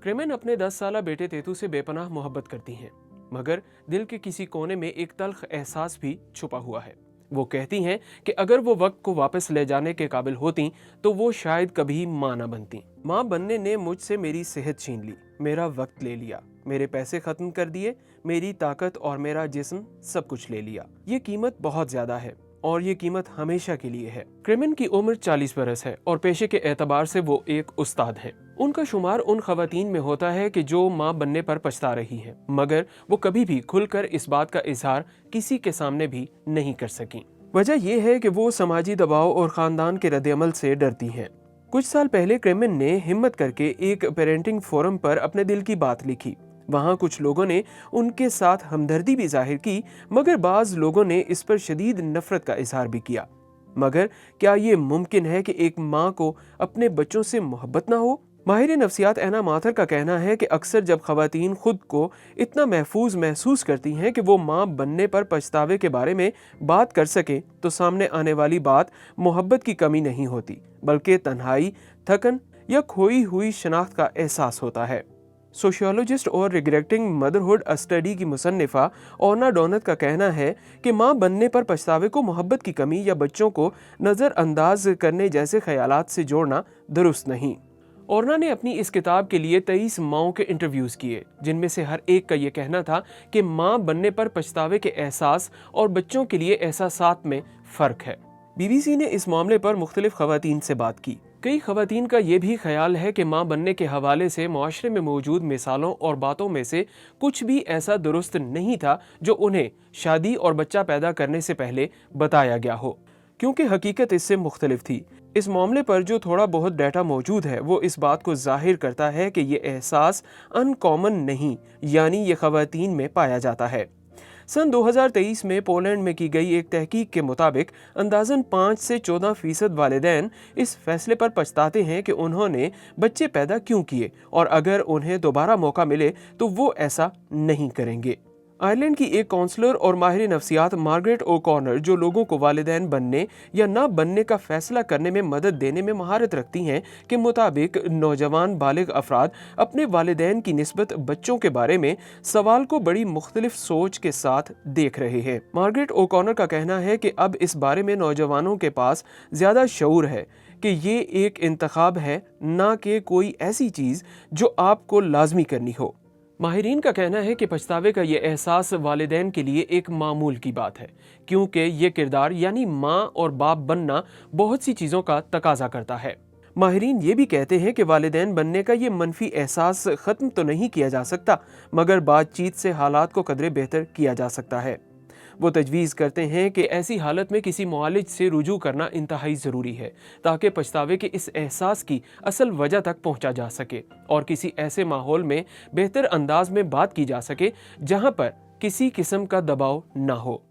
क्रेमेन अपने 10 साला बेटे तेतू से बेपनाह मोहब्बत करती हैं, मगर दिल के किसी कोने में एक तल्ख एहसास भी छुपा हुआ है। वो कहती हैं कि अगर वो वक्त को वापस ले जाने के काबिल होती तो वो शायद कभी माँ ना बनती। माँ बनने ने मुझसे मेरी सेहत छीन ली, मेरा वक्त ले लिया, मेरे पैसे खत्म कर दिए, मेरी ताकत और मेरा जिस्म सब कुछ ले लिया। ये कीमत बहुत ज्यादा है और ये कीमत हमेशा के लिए है। क्रेमेन की उम्र 40 बरस है और पेशे के एतबार से वो एक उस्ताद है। उनका शुमार उन खवातीन में होता है कि जो माँ बनने पर पछता रही हैं, मगर वो कभी भी खुलकर इस बात का इजहार किसी के सामने भी नहीं कर सकी। वजह यह है कि वो समाजी दबाव और खानदान के रद्द-ए-अमल से डरती हैं। कुछ साल पहले क्रेमेन ने हिम्मत करके एक पेरेंटिंग फोरम पर अपने दिल की बात लिखी। वहाँ कुछ लोगों ने उनके साथ हमदर्दी भी जाहिर की, मगर बाज लोगों ने इस पर शदीद नफरत का इजहार भी किया। मगर क्या ये मुमकिन है कि एक माँ को अपने बच्चों से मोहब्बत ना हो? माहिर नफ्सियात एना माथर का कहना है कि अक्सर जब खवातीन खुद को इतना महफूज महसूस करती हैं कि वो माँ बनने पर पछतावे के बारे में बात कर सके, तो सामने आने वाली बात मोहब्बत की कमी नहीं होती, बल्कि तन्हाई, थकन या खोई हुई शनाख्त का एहसास होता है। सोशियोलॉजिस्ट और रिग्रेटिंग मदरहुड स्टडी की मुसन्निफा ओरना डोनत का कहना है कि माँ बनने पर पछतावे को मोहब्बत की कमी या बच्चों को नज़रअंदाज करने जैसे ख्यालात से जोड़ना दुरुस्त नहीं। ओरना ने अपनी इस किताब के लिए 23 माँओं के इंटरव्यूज़ किए, जिनमें से हर एक का ये कहना था कि माँ बनने पर पछतावे के एहसास और बच्चों के लिए एहसासात में फ़र्क है। BBC ने इस मामले पर मुख्तलिफ खवातीन से बात की। कई खवातीन का ये भी ख्याल है कि माँ बनने के हवाले से मुआशरे में मौजूद मिसालों और बातों में से कुछ भी ऐसा दुरुस्त नहीं था जो उन्हें शादी और बच्चा पैदा करने से पहले बताया गया हो, क्योंकि हकीकत इससे मुख्तलिफ थी। इस मामले पर जो थोड़ा बहुत डाटा मौजूद है वो इस बात को जाहिर करता है कि ये एहसास अनकॉमन नहीं, यानी ये खवातीन में पाया जाता है। सन 2023 में पोलैंड में की गई एक तहकीक के मुताबिक अंदाजन 5 से 14% वालिदैन इस फैसले पर पछताते हैं कि उन्होंने बच्चे पैदा क्यों किए, और अगर उन्हें दोबारा मौका मिले तो वो ऐसा नहीं करेंगे। आयरलैंड की एक काउंसलर और माहिर नफ्सियात मार्गरेट ओ'कॉनर, जो लोगों को वालिदैन बनने या ना बनने का फैसला करने में मदद देने में महारत रखती हैं, के मुताबिक नौजवान बालिग अफराद अपने वालिदैन की निस्बत बच्चों के बारे में सवाल को बड़ी मुख्तलिफ सोच के साथ देख रहे हैं। मार्गरेट ओ'कॉनर का कहना है कि अब इस बारे में नौजवानों के पास ज्यादा शऊर है कि ये एक इंतखाब है, ना कि कोई ऐसी चीज़ जो आपको लाजमी करनी हो। माहिरीन का कहना है कि पछतावे का ये एहसास वालिदैन के लिए एक मामूल की बात है, क्योंकि ये किरदार यानी माँ और बाप बनना बहुत सी चीज़ों का तकाजा करता है। माहिरीन ये भी कहते हैं कि वालिदैन बनने का ये मनफी एहसास ख़त्म तो नहीं किया जा सकता, मगर बातचीत से हालात को कदरे बेहतर किया जा सकता है। वो तजवीज़ करते हैं कि ऐसी हालत में किसी मुआलिज से रुजू करना इंतहाई ज़रूरी है, ताकि पछतावे के इस एहसास की असल वजह तक पहुंचा जा सके और किसी ऐसे माहौल में बेहतर अंदाज में बात की जा सके जहां पर किसी किस्म का दबाव ना हो।